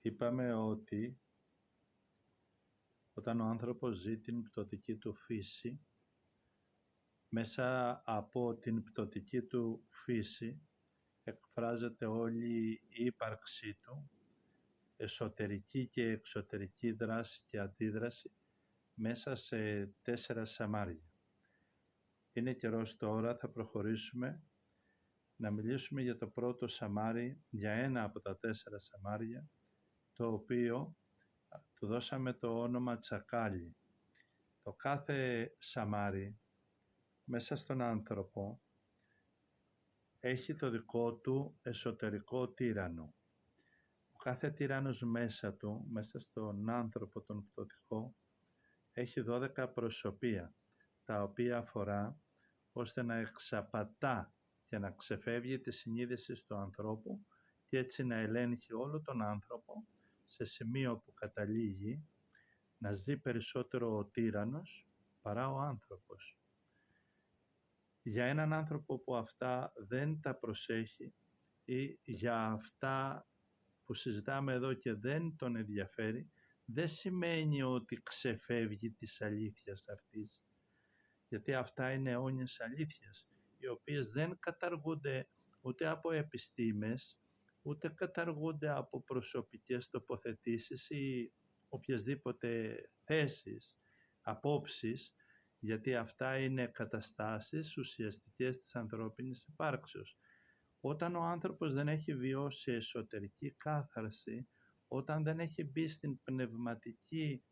Είπαμε ότι όταν ο άνθρωπος ζει την πτωτική του φύση, μέσα από την πτωτική του φύση εκφράζεται όλη η ύπαρξή του, εσωτερική και εξωτερική δράση και αντίδραση μέσα σε 4 σαμάρια. Είναι καιρός τώρα, θα προχωρήσουμε να μιλήσουμε για το πρώτο σαμάρι, για ένα από τα 4 σαμάρια, το οποίο του δώσαμε το όνομα τσακάλι. Το κάθε σαμάρι μέσα στον άνθρωπο έχει το δικό του εσωτερικό τύραννο. Ο κάθε τύραννος μέσα του, μέσα στον άνθρωπο τον πτωτικό, έχει 12 προσωπία, τα οποία αφορά ώστε να εξαπατά και να ξεφεύγει τη συνείδηση του ανθρώπου και έτσι να ελέγχει όλο τον άνθρωπο σε σημείο που καταλήγει να ζει περισσότερο ο τύραννος παρά ο άνθρωπος. Για έναν άνθρωπο που αυτά δεν τα προσέχει ή για αυτά που συζητάμε εδώ και δεν τον ενδιαφέρει, δεν σημαίνει ότι ξεφεύγει της αλήθειας αυτής. Γιατί αυτά είναι αιώνιες αλήθειες, οι οποίες δεν καταργούνται ούτε από επιστήμες, ούτε καταργούνται από προσωπικές τοποθετήσεις ή οποιασδήποτε θέσεις, απόψεις, γιατί αυτά είναι καταστάσεις ουσιαστικές της ανθρώπινης υπάρξεως. Όταν ο άνθρωπος δεν έχει βιώσει εσωτερική κάθαρση, όταν δεν έχει μπει στην πνευματική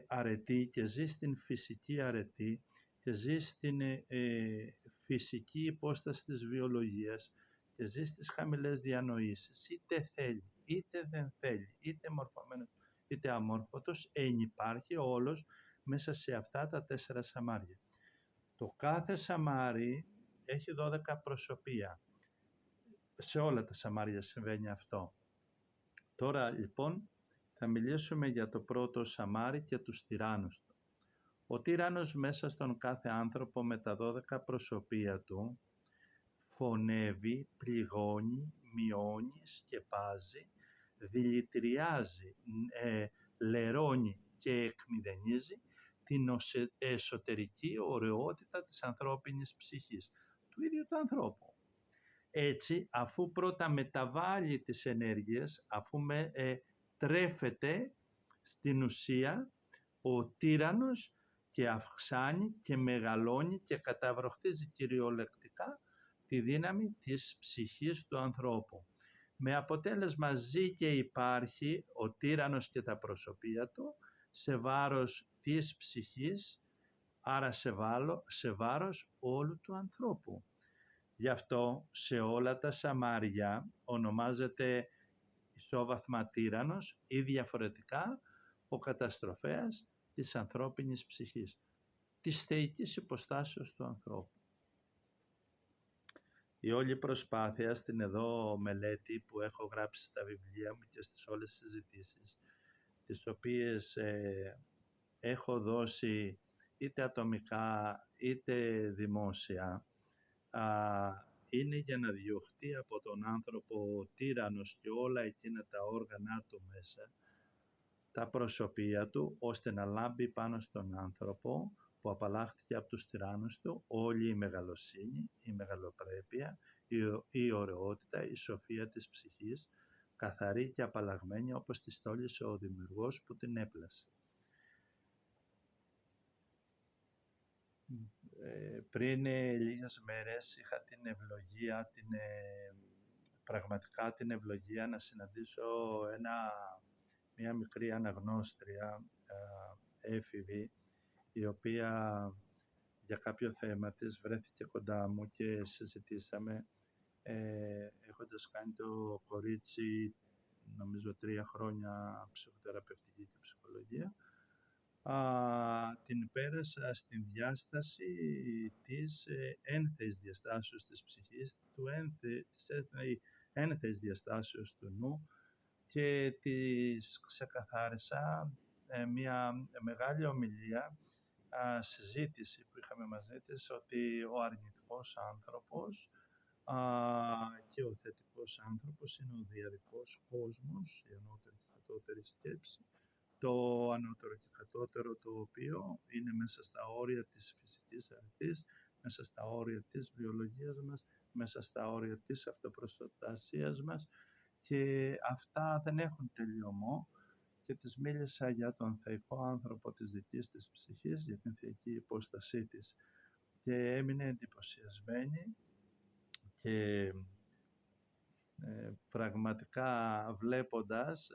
αρετή και ζει στην φυσική αρετή και ζει στην φυσική υπόσταση της βιολογίας και ζει στις χαμηλές διανοήσεις, είτε θέλει είτε δεν θέλει, είτε μορφωμένος είτε αμόρφωτος, ενυπάρχει όλος μέσα σε αυτά τα 4 σαμάρια. Το κάθε σαμάρι έχει 12 προσωπία. Σε όλα τα σαμάρια συμβαίνει αυτό. Τώρα λοιπόν θα μιλήσουμε για το πρώτο σαμάρι και τους τυράννους του. Ο τύραννος μέσα στον κάθε άνθρωπο με τα 12 προσωπία του φωνεύει, πληγώνει, μειώνει, σκεπάζει, δηλητηριάζει, λερώνει και εκμηδενίζει την εσωτερική ωραιότητα της ανθρώπινης ψυχής, του ίδιου του ανθρώπου. Έτσι, αφού πρώτα μεταβάλει τις ενέργειες, αφού τρέφεται στην ουσία, ο τύραννος και αυξάνει και μεγαλώνει και καταβροχτίζει κυριολεκτικά τη δύναμη της ψυχής του ανθρώπου. Με αποτέλεσμα ζει και υπάρχει ο τύραννος και τα προσωπία του σε βάρος της ψυχής, άρα σε βάρος όλου του ανθρώπου. Γι' αυτό σε όλα τα σαμάρια ονομάζεται ισόβαθμα τύραννος ή διαφορετικά ο καταστροφέας της ανθρώπινης ψυχής, της θεϊκής υποστάσεως του ανθρώπου. Η όλη προσπάθεια στην εδώ μελέτη που έχω γράψει στα βιβλία μου και στις όλες τις συζητήσεις, τις οποίες έχω δώσει είτε ατομικά είτε δημόσια, είναι για να διωχτεί από τον άνθρωπο ο τύραννος και όλα εκείνα τα όργανα του μέσα, τα προσωπία του, ώστε να λάμπει πάνω στον άνθρωπο που απαλλάχθηκε από τους τυράννους του όλη η μεγαλοσύνη, η μεγαλοπρέπεια, η ωραιότητα, η σοφία της ψυχής, καθαρή και απαλλαγμένη όπως τη στόλισε ο Δημιουργός που την έπλασε. Πριν λίγες μέρες είχα την ευλογία, πραγματικά την ευλογία να συναντήσω μια μικρή αναγνώστρια έφηβη, η οποία για κάποιο θέμα της βρέθηκε κοντά μου και συζητήσαμε, έχοντας κάνει το κορίτσι νομίζω 3 χρόνια ψυχοθεραπευτική και ψυχολογία. Την πέρασα στην διάσταση της ένθεης διαστάσεως της ψυχής, της ένθεης διαστάσεως του νου, και της ξεκαθάρισα μια μεγάλη ομιλία, συζήτηση που είχαμε μαζί της, ότι ο αρνητικός άνθρωπος Και ο θετικός άνθρωπος είναι ο διαδικός κόσμος, η ανώτερη και κατώτερη σκέψη, το ανώτερο και κατώτερο το οποίο είναι μέσα στα όρια της φυσικής αρετής, μέσα στα όρια της βιολογίας μας, μέσα στα όρια της αυτοπροστασίας μας, και αυτά δεν έχουν τελειωμό. Και της μίλησα για τον θεϊκό άνθρωπο της δικής της ψυχής, για την θεϊκή υπόστασή της, και έμεινε εντυπωσιασμένη και πραγματικά βλέποντας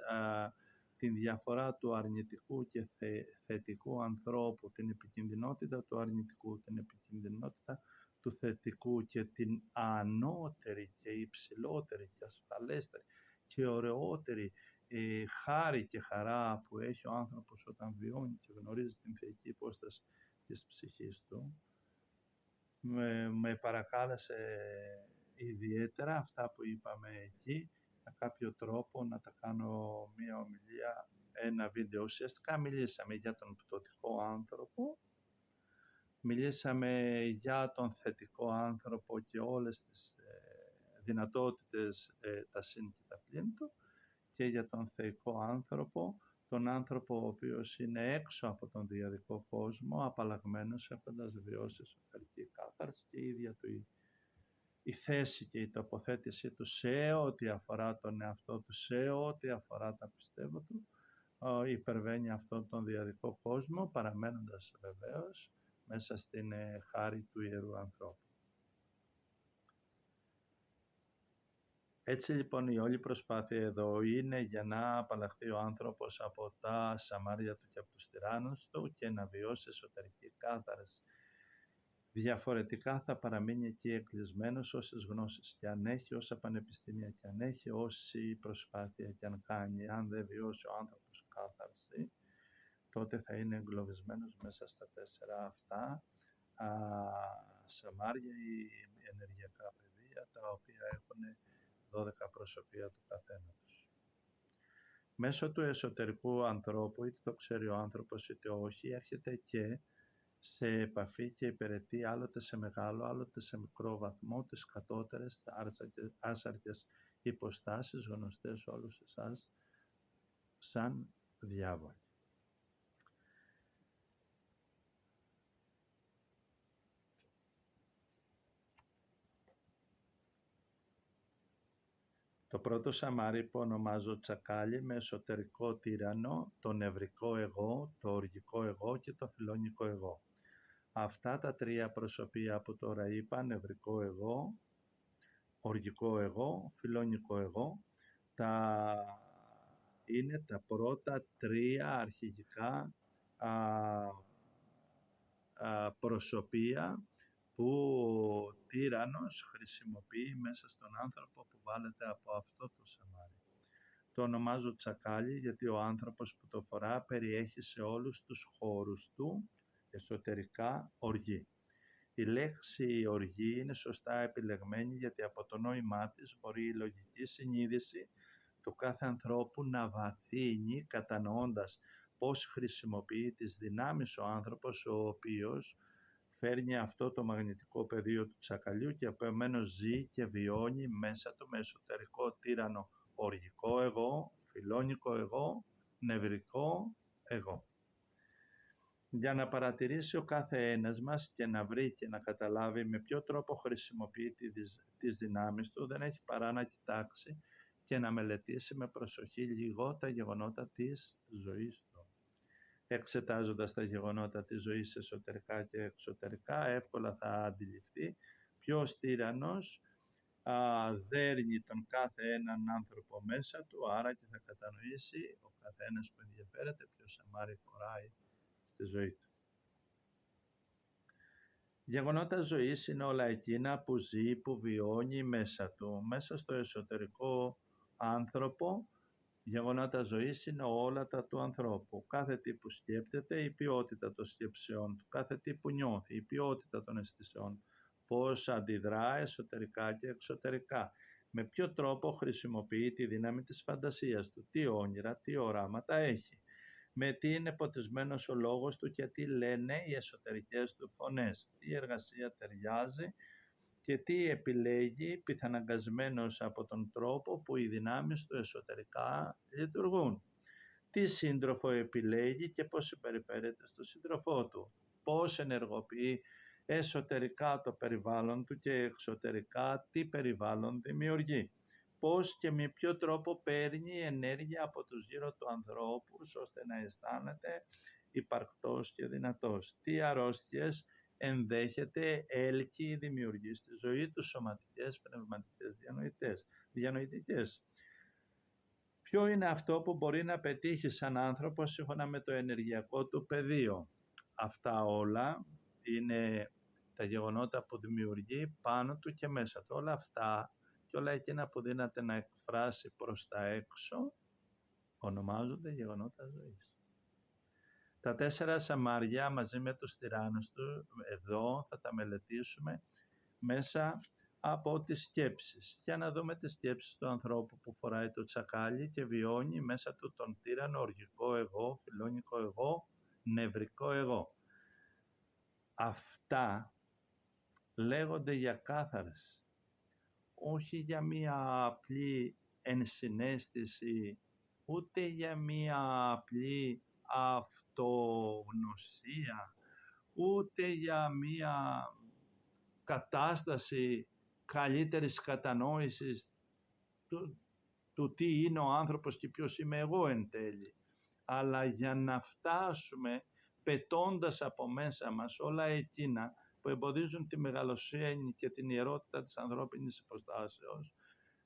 την διαφορά του αρνητικού και θετικού ανθρώπου, την επικινδυνότητα του αρνητικού, την επικινδυνότητα του θετικού και την ανώτερη και υψηλότερη και ασφαλέστερη και ωραιότερη χάρη και χαρά που έχει ο άνθρωπος όταν βιώνει και γνωρίζει την θεϊκή υπόσταση της ψυχής του, με παρακάλεσε ιδιαίτερα αυτά που είπαμε εκεί, με κάποιο τρόπο να τα κάνω μία ομιλία, ένα βίντεο. Ουσιαστικά μιλήσαμε για τον πτωτικό άνθρωπο, μιλήσαμε για τον θετικό άνθρωπο και όλες τις δυνατότητες, τα συν και τα πλήν του, και για τον θεϊκό άνθρωπο, τον άνθρωπο ο οποίος είναι έξω από τον διαδικό κόσμο, απαλλαγμένος, έχοντας βιώσει εσωτερική κάθαρση, και η ίδια του η θέση και η τοποθέτησή του σε ό,τι αφορά τον εαυτό του, σε ό,τι αφορά τα πιστεύω του, υπερβαίνει αυτόν τον διαδικό κόσμο, παραμένοντας βεβαίως μέσα στην χάρη του Ιερού ανθρώπου. Έτσι λοιπόν η όλη προσπάθεια εδώ είναι για να απαλλαχθεί ο άνθρωπος από τα σαμάρια του και από τους τυράννους του και να βιώσει εσωτερική κάθαρση. Διαφορετικά θα παραμείνει εκεί εκκλεισμένος, όσες γνώσεις και αν έχει, όσα πανεπιστήμια και αν έχει, όση προσπάθεια και αν κάνει. Αν δεν βιώσει ο άνθρωπος κάθαρση, τότε θα είναι εγκλωβισμένος μέσα στα 4 αυτά σαμάρια ή ενεργειακά πεδία, τα οποία έχουν 12 προσωπία του καθένα τους. Μέσω του εσωτερικού ανθρώπου, είτε το ξέρει ο άνθρωπος είτε όχι, έρχεται και σε επαφή και υπηρετεί άλλοτε σε μεγάλο, άλλοτε σε μικρό βαθμό τις κατώτερες άσαρκες υποστάσεις, γνωστές σε όλους εσάς σαν διάβολοι. Το πρώτο σαμάρι που ονομάζω τσακάλι, με εσωτερικό τύραννο, το νευρικό εγώ, το οργικό εγώ και το φιλόνικο εγώ. Αυτά τα 3 προσωπία που τώρα είπα, νευρικό εγώ, οργικό εγώ, φιλόνικο εγώ, είναι τα πρώτα 3 αρχηγικά προσωπία που ο τύραννος χρησιμοποιεί μέσα στον άνθρωπο που βάλετε από αυτό το σαμάρι. Το ονομάζω τσακάλι γιατί ο άνθρωπος που το φορά περιέχει σε όλους τους χώρους του εσωτερικά οργή. Η λέξη οργή είναι σωστά επιλεγμένη γιατί από το νόημά της μπορεί η λογική συνείδηση του κάθε ανθρώπου να βαθύνει κατανοώντας πώς χρησιμοποιεί τις δυνάμεις ο άνθρωπος, ο οποίος φέρνει αυτό το μαγνητικό πεδίο του τσακαλιού και επομένως ζει και βιώνει μέσα του με εσωτερικό τύραννο οργικό εγώ, φιλόνικο εγώ, νευρικό εγώ. Για να παρατηρήσει ο κάθε ένας μας και να βρει και να καταλάβει με ποιο τρόπο χρησιμοποιεί τις δυνάμεις του, δεν έχει παρά να κοιτάξει και να μελετήσει με προσοχή λίγο τα γεγονότα της ζωής του. Εξετάζοντας τα γεγονότα της ζωής εσωτερικά και εξωτερικά, εύκολα θα αντιληφθεί ποιος τύραννος δέρνει τον κάθε έναν άνθρωπο μέσα του, άρα και θα κατανοήσει ο καθένας που ενδιαφέρεται ποιο σαμάρι φοράει στη ζωή του. Γεγονότα ζωής είναι όλα εκείνα που ζει, που βιώνει μέσα του. Μέσα στο εσωτερικό άνθρωπο, γεγονότα ζωής είναι όλα τα του ανθρώπου. Κάθε τι που σκέπτεται, η ποιότητα των σκέψεών του. Κάθε τι που νιώθει, η ποιότητα των αισθησεών. Πώς αντιδρά εσωτερικά και εξωτερικά. Με ποιο τρόπο χρησιμοποιεί τη δύναμη της φαντασίας του. Τι όνειρα, τι οράματα έχει. Με τι είναι ποτισμένος ο λόγος του και τι λένε οι εσωτερικές του φωνές. Τι εργασία ταιριάζει Και τι επιλέγει? Πιθαναγκασμένος από τον τρόπο που οι δυνάμεις του εσωτερικά λειτουργούν. Τι σύντροφο επιλέγει και πώς συμπεριφέρεται στο σύντροφό του. Πώς ενεργοποιεί εσωτερικά το περιβάλλον του και εξωτερικά τι περιβάλλον δημιουργεί. Πώς και με ποιο τρόπο παίρνει ενέργεια από τους γύρω του ανθρώπους ώστε να αισθάνεται υπαρκτός και δυνατός. Τι αρρώστιες ενδέχεται έλκει δημιουργεί στη ζωή του, σωματικές, πνευματικές, διανοητικές. Ποιο είναι αυτό που μπορεί να πετύχει σαν άνθρωπος σύμφωνα με το ενεργειακό του πεδίο. Αυτά όλα είναι τα γεγονότα που δημιουργεί πάνω του και μέσα του. Όλα αυτά και όλα εκείνα που δύναται να εκφράσει προς τα έξω ονομάζονται γεγονότα ζωής. Τα 4 σαμάρια μαζί με τους τυράννους του εδώ θα τα μελετήσουμε μέσα από τις σκέψεις. Για να δούμε τις σκέψεις του ανθρώπου που φοράει το τσακάλι και βιώνει μέσα του τον τύραννο οργικό εγώ, φιλόνικο εγώ, νευρικό εγώ. Αυτά λέγονται για κάθαρση, όχι για μία απλή ενσυναίσθηση, ούτε για μία απλή αυτογνωσία, ούτε για μία κατάσταση καλύτερης κατανόησης του τι είναι ο άνθρωπος και ποιος είμαι εγώ εν τέλει, αλλά για να φτάσουμε πετώντας από μέσα μας όλα εκείνα που εμποδίζουν τη μεγαλοσύνη και την ιερότητα της ανθρώπινης υποστάσεως,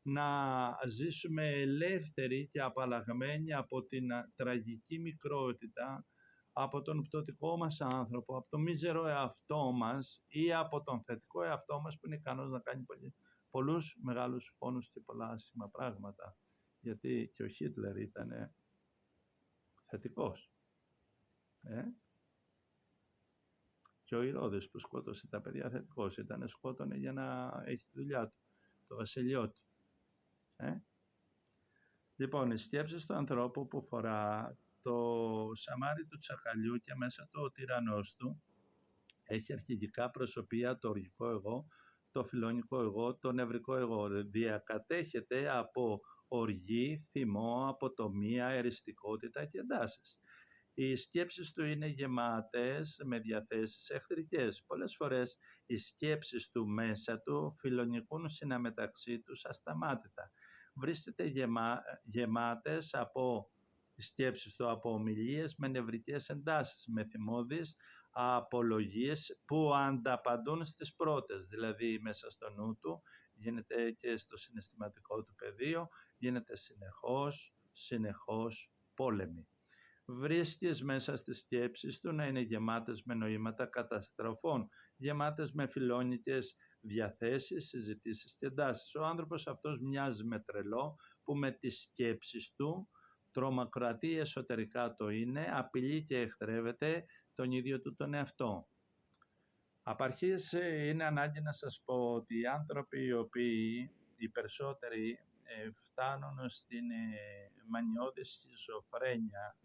να ζήσουμε ελεύθεροι και απαλλαγμένοι από την τραγική μικρότητα, από τον πτωτικό μας άνθρωπο, από το μίζερο εαυτό μας ή από τον θετικό εαυτό μας που είναι ικανός να κάνει πολλούς μεγάλους φόνους και πολλά άσχημα πράγματα. Γιατί και ο Χίτλερ ήταν θετικός. Και ο Ηρώδης που σκότωσε τα παιδιά θετικός ήταν, σκότωνε για να έχει τη δουλειά του, το βασιλιό του. Λοιπόν, οι σκέψεις του ανθρώπου που φορά το σαμάρι του τσακαλιού και μέσα του ο τυραννός του έχει αρχηγικά προσωπία το οργικό εγώ, το φιλόνικο εγώ, το νευρικό εγώ. Διακατέχεται από οργή, θυμό, αποτομία, εριστικότητα και εντάσεις. Οι σκέψεις του είναι γεμάτες με διαθέσεις εχθρικές. Πολλές φορές οι σκέψεις του μέσα του φιλονικούν συναμεταξύ τους ασταμάτητα. Βρίσκεται γεμάτες από σκέψεις του από ομιλίες με νευρικές εντάσεις, με θυμώδεις απολογίες που ανταπαντούν στις πρώτες. Δηλαδή μέσα στο νου του γίνεται και στο συναισθηματικό του πεδίο, γίνεται συνεχώς πόλεμη. Βρίσκεις μέσα στις σκέψεις του να είναι γεμάτες με νοήματα καταστροφών, γεμάτες με φιλόνικες διαθέσεις, συζητήσεις και εντάσεις. Ο άνθρωπος αυτός μοιάζει με τρελό που με τις σκέψεις του τρομακρατεί εσωτερικά το είναι, απειλεί και εχθρεύεται τον ίδιο του τον εαυτό. Απ' αρχής είναι ανάγκη να σας πω ότι οι άνθρωποι οι οποίοι οι περισσότεροι φτάνουν στην μανιώδη σχιζοφρένεια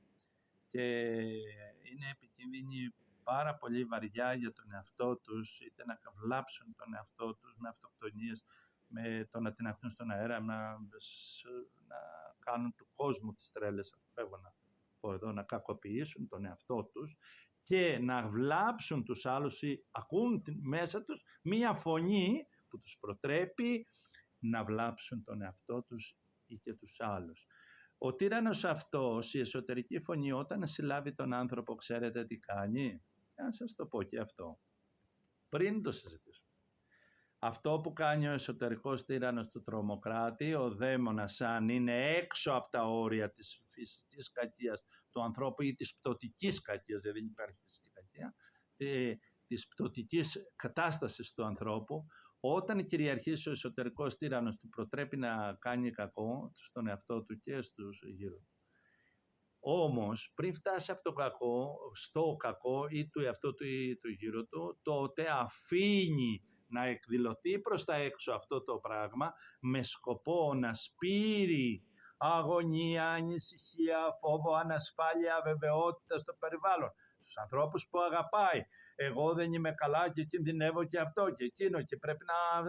και είναι επικίνδυνοι πάρα πολύ βαριά για τον εαυτό τους, είτε να βλάψουν τον εαυτό τους με αυτοκτονίες, με το να τιναχτούν στον αέρα, να κάνουν του κόσμου τις τρέλες, φεύγω να πω εδώ, να κακοποιήσουν τον εαυτό τους και να βλάψουν τους άλλους ή ακούν μέσα τους μία φωνή που τους προτρέπει να βλάψουν τον εαυτό τους ή και τους άλλους. Ο τύραννος αυτός, η εσωτερική φωνή, όταν συλλάβει τον άνθρωπο, ξέρετε τι κάνει? Να σας το πω και αυτό, πριν το συζητήσουμε. Αυτό που κάνει ο εσωτερικός τύραννος του τρομοκράτη, ο δαίμονας, αν είναι έξω από τα όρια της φυσικής κακίας του ανθρώπου ή της πτωτικής κακίας, δηλαδή δεν υπάρχει φυσική κακία, της πτωτικής κατάστασης του ανθρώπου, όταν κυριαρχήσει ο εσωτερικός τύραννος του προτρέπει να κάνει κακό στον εαυτό του και στους γύρω του. Όμως πριν φτάσει από το κακό, στο κακό ή του εαυτό του ή του γύρω του, τότε αφήνει να εκδηλωθεί προς τα έξω αυτό το πράγμα με σκοπό να σπείρει αγωνία, ανησυχία, φόβο, ανασφάλεια, αβεβαιότητα στο περιβάλλον. τους ανθρώπους που αγαπάει. Εγώ δεν είμαι καλά και κινδυνεύω και αυτό και εκείνο και πρέπει να...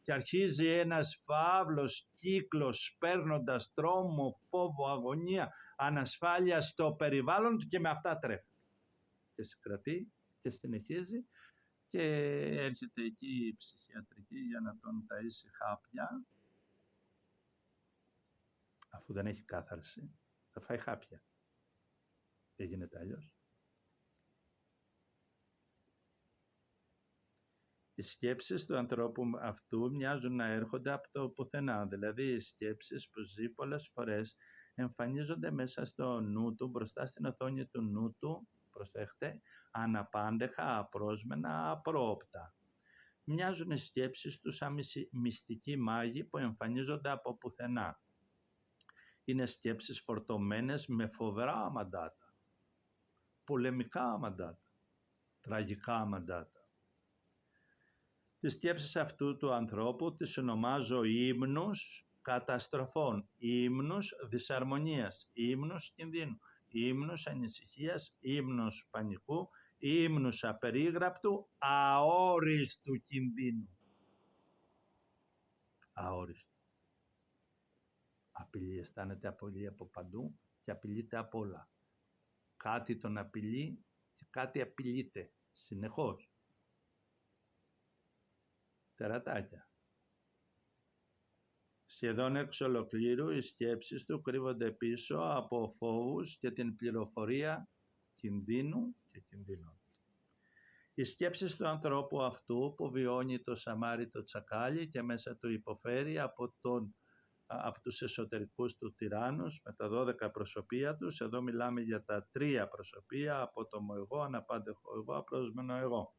Και αρχίζει ένας φαύλος κύκλος παίρνοντας τρόμο, φόβο, αγωνία, ανασφάλεια στο περιβάλλον του και με αυτά τρέφεται. Και συγκρατεί και συνεχίζει και έρχεται εκεί η ψυχιατρική για να τον ταΐσει χάπια. Αφού δεν έχει κάθαρση, θα φάει χάπια. Δεν γίνεται αλλιώς. Οι σκέψεις του ανθρώπου αυτού μοιάζουν να έρχονται από το πουθενά. Δηλαδή οι σκέψεις που ζει πολλές φορές εμφανίζονται μέσα στο νου του, μπροστά στην οθόνη του νου του, προσέχτε, αναπάντεχα, απρόσμενα, απρόοπτα. Μοιάζουν οι σκέψεις του σαν μυστικοί μάγοι που εμφανίζονται από πουθενά. Είναι σκέψεις φορτωμένες με φοβερά μαντάτα, πολεμικά μαντάτα, τραγικά μαντάτα. Τις σκέψεις αυτού του ανθρώπου τις ονομάζω ύμνους καταστροφών, ύμνους δυσαρμονίας, ύμνους κινδύνου, ύμνους ανησυχίας, ύμνους πανικού, ύμνους απερίγραπτου, αόριστου κινδύνου. Αόριστου. Απειλή, αισθάνεται απειλή από παντού και απειλείται από όλα. Κάτι τον απειλεί και κάτι απειλείται συνεχώς. Τερατάκια. Σχεδόν εξ ολοκλήρου οι σκέψεις του κρύβονται πίσω από φόβους και την πληροφορία κινδύνου και κινδύνων. Οι σκέψεις του ανθρώπου αυτού που βιώνει το σαμάρι το τσακάλι και μέσα του υποφέρει από τους εσωτερικούς του τυράννους με τα 12 προσωπία τους. Εδώ μιλάμε για τα 3 προσωπία, απότομο εγώ, αναπάντεχο εγώ, απρόσμενο εγώ.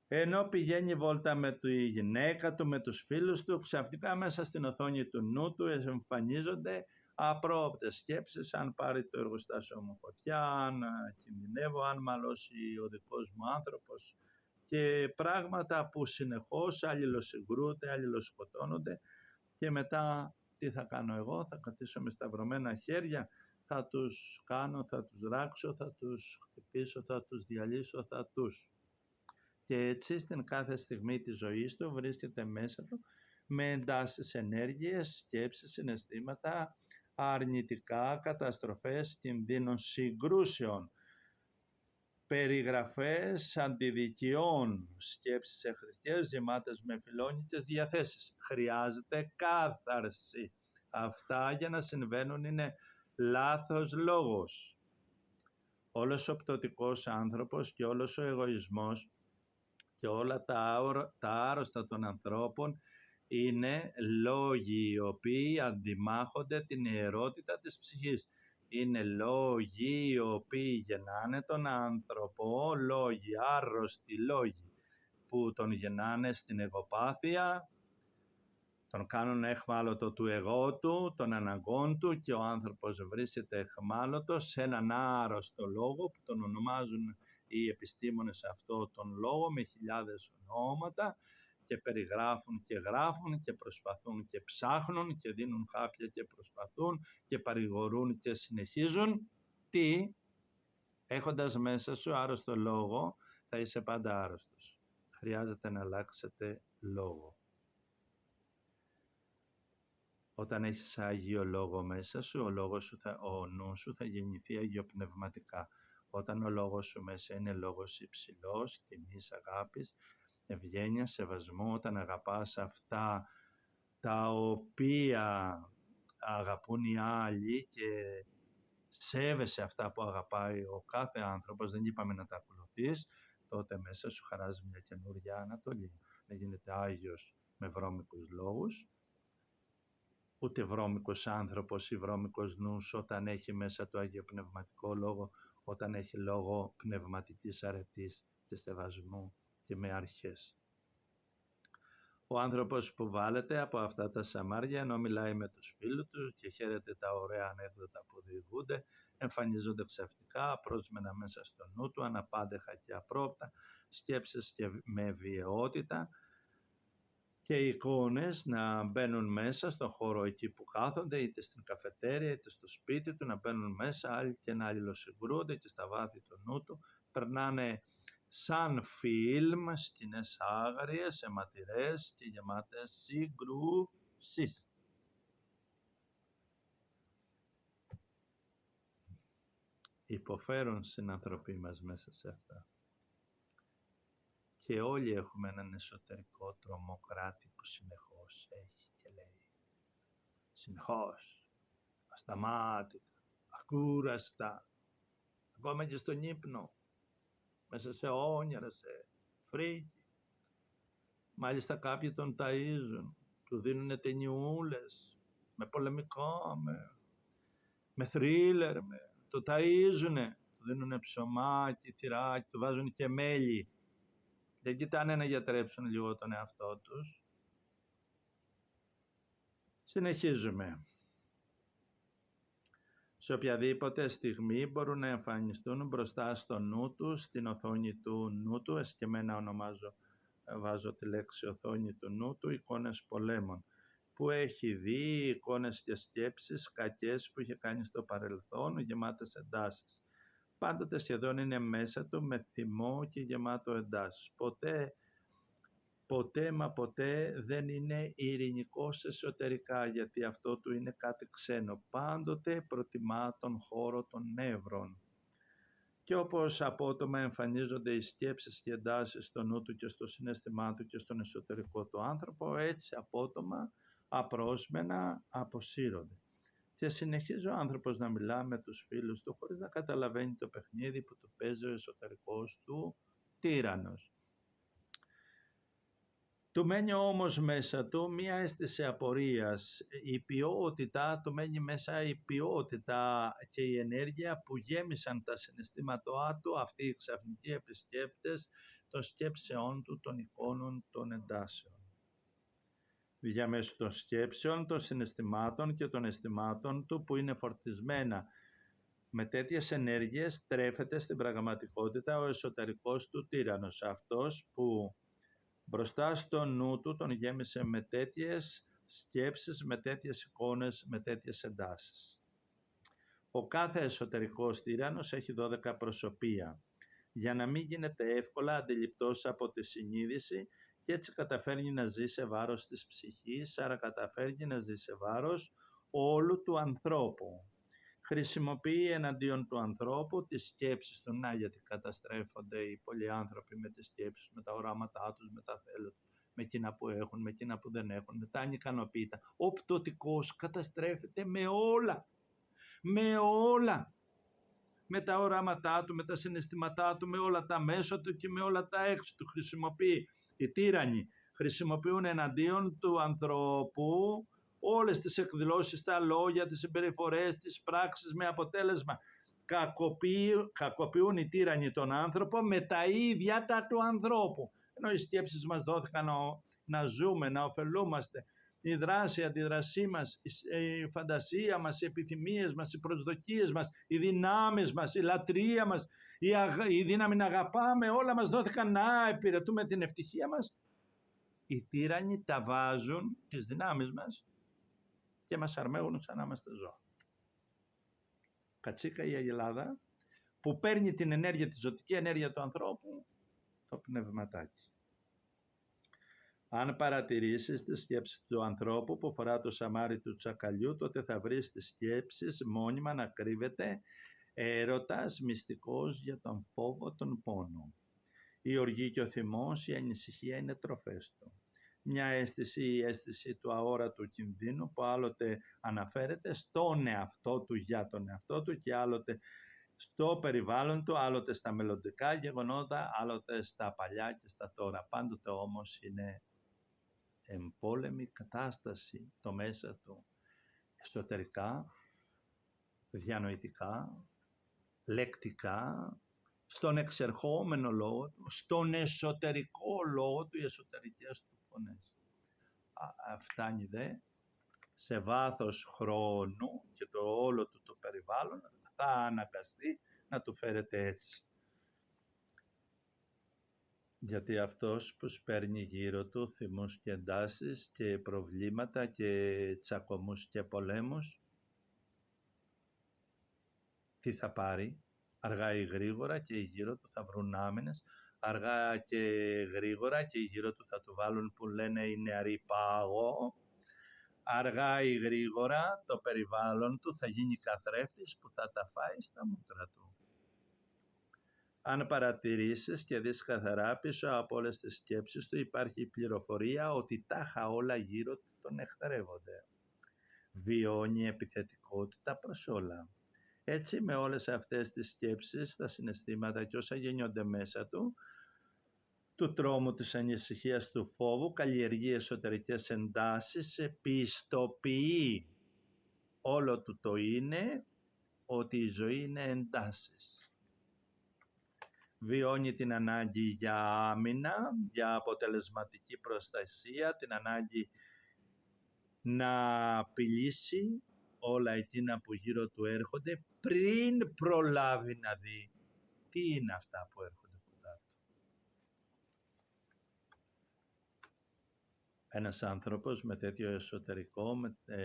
Ενώ πηγαίνει βόλτα με τη γυναίκα του, με τους φίλους του, ξαφνικά μέσα στην οθόνη του νου του εμφανίζονται απρόοπτες σκέψεις, αν πάρει το εργοστάσιο μου φωτιά, αν κινδυνεύω, αν μαλώσει ο δικός μου άνθρωπος και πράγματα που συνεχώς αλληλοσυγκρούνται, αλληλοσκοτώνονται και μετά τι θα κάνω εγώ, θα καθίσω με σταυρωμένα χέρια, θα τους κάνω, θα τους ράξω, θα τους χτυπήσω, θα τους διαλύσω, θα τους... Και έτσι στην κάθε στιγμή της ζωής του βρίσκεται μέσα του με εντάσεις ενέργειες, σκέψεις, συναισθήματα, αρνητικά, καταστροφές, κινδύνων, συγκρούσεων, περιγραφές αντιδικιών, σκέψεις εχθρικές γεμάτες με φιλόνικες διαθέσεις. Χρειάζεται κάθαρση. Αυτά για να συμβαίνουν είναι λάθος λόγος. Όλος ο πτωτικός άνθρωπος και όλος ο εγωισμός και όλα τα άρρωστα των ανθρώπων είναι λόγοι οι οποίοι αντιμάχονται την ιερότητα της ψυχής. Είναι λόγοι οι οποίοι γεννάνε τον άνθρωπο, λόγοι, άρρωστοι λόγοι που τον γεννάνε στην εγωπάθεια, τον κάνουν εχμάλωτο του εγώ του, των αναγκών του και ο άνθρωπος βρίσκεται εχμάλωτος σε έναν άρρωστο λόγο που τον ονομάζουν οι επιστήμονες αυτό τον λόγο με χιλιάδες ονόματα και περιγράφουν και γράφουν και προσπαθούν και ψάχνουν και δίνουν χάπια και προσπαθούν και παρηγορούν και συνεχίζουν. Τι? Έχοντας μέσα σου άρρωστο λόγο θα είσαι πάντα άρρωστος. Χρειάζεται να αλλάξετε λόγο. Όταν έχεις Άγιο Λόγο μέσα σου, ο νους σου θα γεννηθεί αγιοπνευματικά. Όταν ο λόγος σου μέσα είναι λόγος υψηλός, τιμής, αγάπης, ευγένειας, σεβασμού, όταν αγαπάς αυτά τα οποία αγαπούν οι άλλοι και σέβεσαι αυτά που αγαπάει ο κάθε άνθρωπος, δεν είπαμε να τα ακολουθείς, τότε μέσα σου χαράζει μια καινούργια ανατολή. Δεν γίνεται Άγιος με βρώμικους λόγους, ούτε βρώμικος άνθρωπος ή βρώμικος νους όταν έχει μέσα το Άγιο Πνευματικό Λόγο, όταν έχει λόγο πνευματικής αρετής και σεβασμού και με αρχές. Ο άνθρωπος που βάλεται από αυτά τα σαμάρια, ενώ μιλάει με τους φίλους του και χαίρεται τα ωραία ανέκδοτα που διηγούνται, εμφανίζονται ξαφνικά, απρόσμενα μέσα στο νου του, αναπάντεχα και απρόπτα, σκέψεις και με βιαιότητα και οι εικόνες να μπαίνουν μέσα στον χώρο εκεί που κάθονται, είτε στην καφετέρια είτε στο σπίτι του, να μπαίνουν μέσα άλλοι και να αλληλοσυγκρούνται και στα βάθη του νου του, περνάνε σαν φιλμ, σκηνές άγριες, αιματηρές και γεμάτες συγκρούσεις. Υποφέρουν συνανθρωποί μας μέσα σε αυτά. Και όλοι έχουμε έναν εσωτερικό τρομοκράτη που συνεχώς έχει και λέει. Συνεχώς, ασταμάτητα, ακούραστα, ακόμα και στον ύπνο, μέσα σε όνειρα, σε φρίκι. Μάλιστα κάποιοι τον ταΐζουν, του δίνουν ταινιούλες, με πολεμικό, με θρίλερ, το ταΐζουνε, του δίνουν ψωμάκι, τυράκι, του βάζουν και μέλι. Δεν κοιτάνε να γιατρέψουν λίγο τον εαυτό τους. Συνεχίζουμε. Σε οποιαδήποτε στιγμή μπορούν να εμφανιστούν μπροστά στο νου τους, στην οθόνη του νου του, εσκεμμένα βάζω τη λέξη οθόνη του νου του, εικόνες πολέμων, που έχει δει, εικόνες και σκέψεις κακές που είχε κάνει στο παρελθόν, γεμάτες εντάσεις. Πάντοτε σχεδόν είναι μέσα του με θυμό και γεμάτο εντάσεις. Ποτέ δεν είναι ειρηνικός εσωτερικά, γιατί αυτό του είναι κάτι ξένο. Πάντοτε προτιμά τον χώρο των νεύρων. Και όπως απότομα εμφανίζονται οι σκέψεις και εντάσεις στο νου του και στο συναίσθημά του και στον εσωτερικό του άνθρωπο, έτσι απότομα, απρόσμενα αποσύρονται. Και συνεχίζει ο άνθρωπος να μιλά με τους φίλους του χωρίς να καταλαβαίνει το παιχνίδι που του παίζει ο εσωτερικός του τύραννος. Του μένει όμως μέσα του μία αίσθηση απορίας, του μένει μέσα η ποιότητα και η ενέργεια που γέμισαν τα συναισθήματά του, αυτοί οι ξαφνικοί επισκέπτες των σκέψεών του, των εικόνων, των εντάσεων. Διαμέσου των σκέψεων, των συναισθημάτων και των αισθημάτων του που είναι φορτισμένα με τέτοιες ενέργειες, τρέφεται στην πραγματικότητα ο εσωτερικός του τύραννος, αυτός που μπροστά στο νου του τον γέμισε με τέτοιες σκέψεις, με τέτοιες εικόνες, με τέτοιες εντάσεις. Ο κάθε εσωτερικός τύραννος έχει 12 προσωπία, για να μην γίνεται εύκολα αντιληπτός από τη συνείδηση, και έτσι καταφέρνει να ζει σε βάρος της ψυχής, άρα καταφέρνει να ζει σε βάρος όλου του ανθρώπου. Χρησιμοποιεί εναντίον του ανθρώπου τις σκέψεις του, γιατί καταστρέφονται οι πολλοί άνθρωποι με τις σκέψεις, με τα οράματά τους, με τα θέλω τους, με εκείνα που έχουν, με εκείνα που δεν έχουν, με τα ανικανοποίητα. Ο πτωτικός καταστρέφεται με όλα, με τα οράματά του, με τα συναισθήματά του, με όλα τα μέσα του και με όλα τα έξω του. Χρησιμοποιεί, οι τύραννοι χρησιμοποιούν εναντίον του ανθρώπου όλες τις εκδηλώσεις, τα λόγια, τις συμπεριφορές, τις πράξεις, με αποτέλεσμα κακοποιούν οι τύραννοι τον άνθρωπο με τα ίδια τα του ανθρώπου. Ενώ οι σκέψεις μας δόθηκαν να ζούμε, να ωφελούμαστε, η δράση, η αντιδρασή μας, η φαντασία μας, οι επιθυμίες μας, οι προσδοκίες μας, οι δυνάμεις μας, η λατρεία μας, η δύναμη να αγαπάμε, όλα μας δόθηκαν να υπηρετούμε την ευτυχία μας. Οι τύραννοι τα βάζουν, τις δυνάμεις μας, και μας αρμέγουν σαν να είμαστε ζώα. Κατσίκα η αγελάδα που παίρνει την ενέργεια, τη ζωτική ενέργεια του ανθρώπου, το πνευματάκι. Αν παρατηρήσεις τη σκέψη του ανθρώπου που φορά το σαμάρι του τσακαλιού, τότε θα βρεις τις σκέψεις μόνιμα να κρύβεται έρωτας μυστικός για τον φόβο, τον πόνο. Η οργή και ο θυμός, η ανησυχία είναι τροφές του. Μια αίσθηση, η αίσθηση του αόρατου κινδύνου που άλλοτε αναφέρεται στον εαυτό του, για τον εαυτό του, και άλλοτε στο περιβάλλον του, άλλοτε στα μελλοντικά γεγονότα, άλλοτε στα παλιά και στα τώρα. Πάντοτε όμως είναι εμπόλεμη κατάσταση το μέσα του, εσωτερικά, διανοητικά, λεκτικά, στον εξερχόμενο λόγο του, στον εσωτερικό λόγο του, οι εσωτερικές του φωνές. Φτάνει δε σε βάθος χρόνου και το όλο του το περιβάλλον θα αναγκαστεί να του φέρεται έτσι. Γιατί αυτός που σπέρνει γύρω του θυμούς και εντάσεις και προβλήματα και τσακωμούς και πολέμους, τι θα πάρει? Αργά ή γρήγορα και γύρω του θα βρουν άμυνες, αργά και γρήγορα και γύρω του θα του βάλουν που λένε οι νεαροί πάγο, αργά ή γρήγορα το περιβάλλον του θα γίνει καθρέφτης που θα τα φάει στα μούτρα του. Αν παρατηρήσεις και δεις καθαρά, πίσω από όλες τις σκέψεις του υπάρχει η πληροφορία ότι τάχα όλα γύρω του τον εχθρεύονται. Βιώνει επιθετικότητα προς όλα. Έτσι με όλες αυτές τις σκέψεις, τα συναισθήματα και όσα γεννιόνται μέσα του τρόμου, της ανησυχίας, του φόβου, καλλιεργεί εσωτερικές εντάσεις, επιστοποιεί όλο του το είναι ότι η ζωή είναι εντάσεις. Βιώνει την ανάγκη για άμυνα, για αποτελεσματική προστασία, την ανάγκη να απειλήσει όλα εκείνα που γύρω του έρχονται πριν προλάβει να δει τι είναι αυτά που έρχονται κοντά του. Ένας άνθρωπος με τέτοιο εσωτερικό,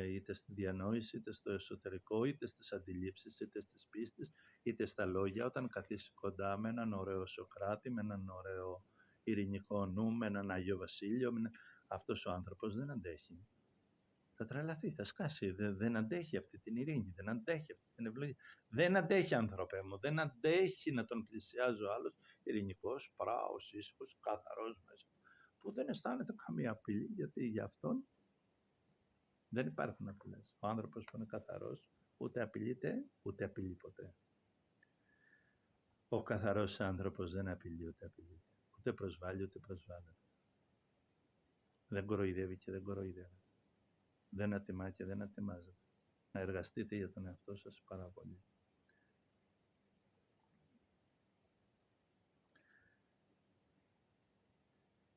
είτε στη διανόηση, είτε στο εσωτερικό, είτε στις αντιλήψεις, είτε στις πίστες, είτε στα λόγια, όταν καθίσει κοντά με έναν ωραίο Σωκράτη, με έναν ωραίο ειρηνικό νου, με έναν Άγιο Βασίλειο, αυτός ο άνθρωπος δεν αντέχει. Θα τρελαθεί, θα σκάσει, δεν αντέχει αυτή την ειρήνη, δεν αντέχει αυτή την ευλογία. Δεν αντέχει, άνθρωπε μου, δεν αντέχει να τον πλησιάζει ο άλλος ειρηνικός, πράος, ήσυχος, καθαρός μέσα, που δεν αισθάνεται καμία απειλή, γιατί για αυτόν δεν υπάρχουν απειλές. Ο άνθρωπος που είναι καθαρός ούτε απειλείται, ούτε απειλεί ποτέ. Ο καθαρός άνθρωπος δεν απειλεί, ούτε απειλεί, ούτε προσβάλλει, ούτε προσβάλλεται. Δεν κοροϊδεύει και δεν κοροϊδεύει. Δεν ατιμά και δεν ατιμάζεται. Να εργαστείτε για τον εαυτό σας πάρα πολύ.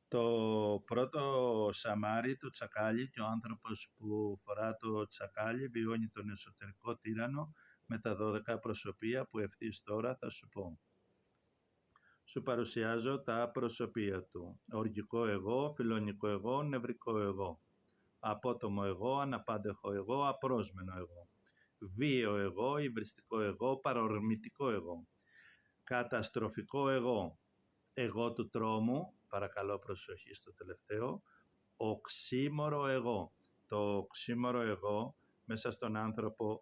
Το πρώτο σαμάρι, το τσακάλι, και ο άνθρωπος που φορά το τσακάλι βιώνει τον εσωτερικό τύραννο με τα 12 προσωπία που ευθύς τώρα θα σου πω. Σου παρουσιάζω τα προσωπία του. Οργικό εγώ, φιλονικό εγώ, νευρικό εγώ. Απότομο εγώ, αναπάντεχο εγώ, απρόσμενο εγώ. Βίαιο εγώ, υβριστικό εγώ, παρορμητικό εγώ. Καταστροφικό εγώ. Εγώ του τρόμου, παρακαλώ προσοχή στο τελευταίο, οξύμορο εγώ. Το οξύμορο εγώ μέσα στον άνθρωπο,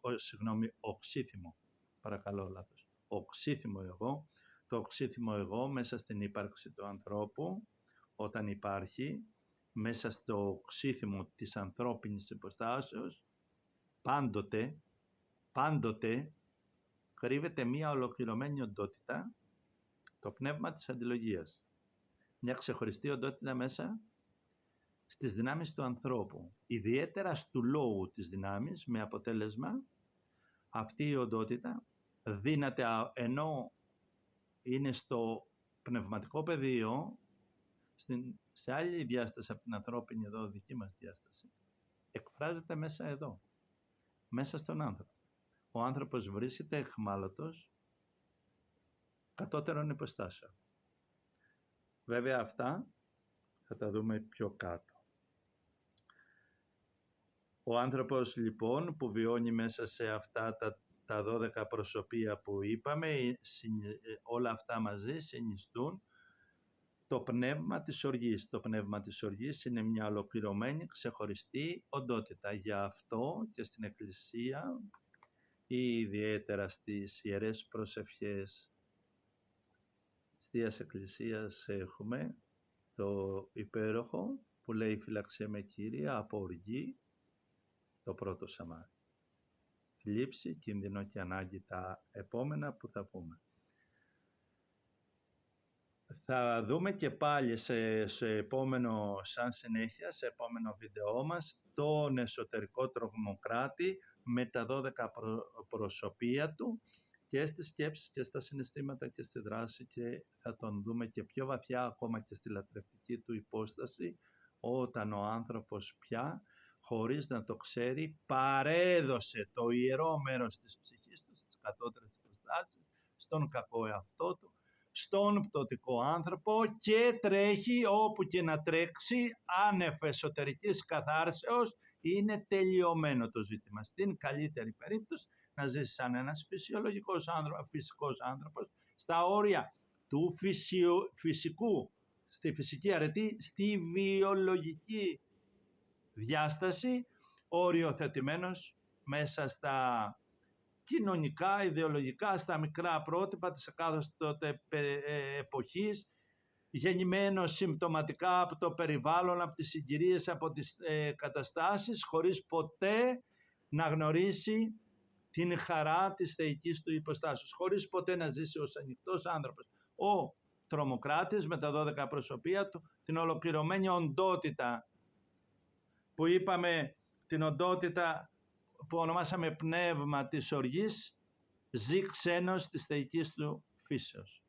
οξύθυμο, παρακαλώ λάθος. Οξύθυμο εγώ, το οξύθυμο εγώ μέσα στην ύπαρξη του ανθρώπου, όταν υπάρχει, μέσα στο οξύθυμο της ανθρώπινης υποστάσεως, πάντοτε κρύβεται μία ολοκληρωμένη οντότητα, το πνεύμα της αντιλογίας. Μια ξεχωριστή οντότητα μέσα στις δυνάμεις του ανθρώπου, ιδιαίτερα του λόγου της δυνάμεις, με αποτέλεσμα αυτή η οντότητα δύναται, ενώ είναι στο πνευματικό πεδίο, σε άλλη διάσταση από την ανθρώπινη εδώ δική μας διάσταση, εκφράζεται μέσα εδώ, μέσα στον άνθρωπο. Ο άνθρωπος βρίσκεται αιχμάλωτος κατώτερων υποστάσεων. Βέβαια αυτά θα τα δούμε πιο κάτω. Ο άνθρωπος λοιπόν που βιώνει μέσα σε αυτά τα 12 προσωπία που είπαμε, όλα αυτά μαζί συνιστούν το πνεύμα της οργής. Το πνεύμα της οργής είναι μια ολοκληρωμένη, ξεχωριστή οντότητα. Γι' αυτό και στην Εκκλησία ή ιδιαίτερα στις ιερές προσευχές Θείας Εκκλησίας έχουμε το υπέροχο που λέει «Φυλαξέ με Κύριε από οργή», το πρώτο σαμάρι. Θλίψη, κίνδυνο και ανάγκη τα επόμενα που θα πούμε. Θα δούμε και πάλι σε επόμενο, σαν συνέχεια, σε επόμενο βίντεό μας, τον εσωτερικό τρομοκράτη με τα 12 προσωπία του και στις σκέψεις και στα συναισθήματα και στη δράση, και θα τον δούμε και πιο βαθιά ακόμα και στη λατρευτική του υπόσταση, όταν ο άνθρωπος πια, χωρίς να το ξέρει, παρέδωσε το ιερό μέρος της ψυχής του στις κατώτερες υποστάσεις, στον κακό εαυτό του, στον πτωτικό άνθρωπο και τρέχει όπου και να τρέξει άνευ εσωτερικής καθάρσεως. Είναι τελειωμένο το ζήτημα. Στην καλύτερη περίπτωση να ζήσει σαν ένας φυσικός άνθρωπος στα όρια του φυσικού, στη φυσική αρετή, στη βιολογική διάσταση, οριοθετημένος μέσα στα κοινωνικά, ιδεολογικά, στα μικρά πρότυπα της εκάστοτε εποχής, γεννημένος συμπτωματικά από το περιβάλλον, από τις συγκυρίες, από τις καταστάσεις, χωρίς ποτέ να γνωρίσει την χαρά της θεϊκής του υποστάσεως, χωρίς ποτέ να ζήσει ως ανοιχτός άνθρωπος. Ο τρομοκράτης με τα 12 προσωπία του, την ολοκληρωμένη οντότητα που είπαμε, την οντότητα που ονομάσαμε πνεύμα της οργής, ζει ξένος της θεϊκής του φύσεως.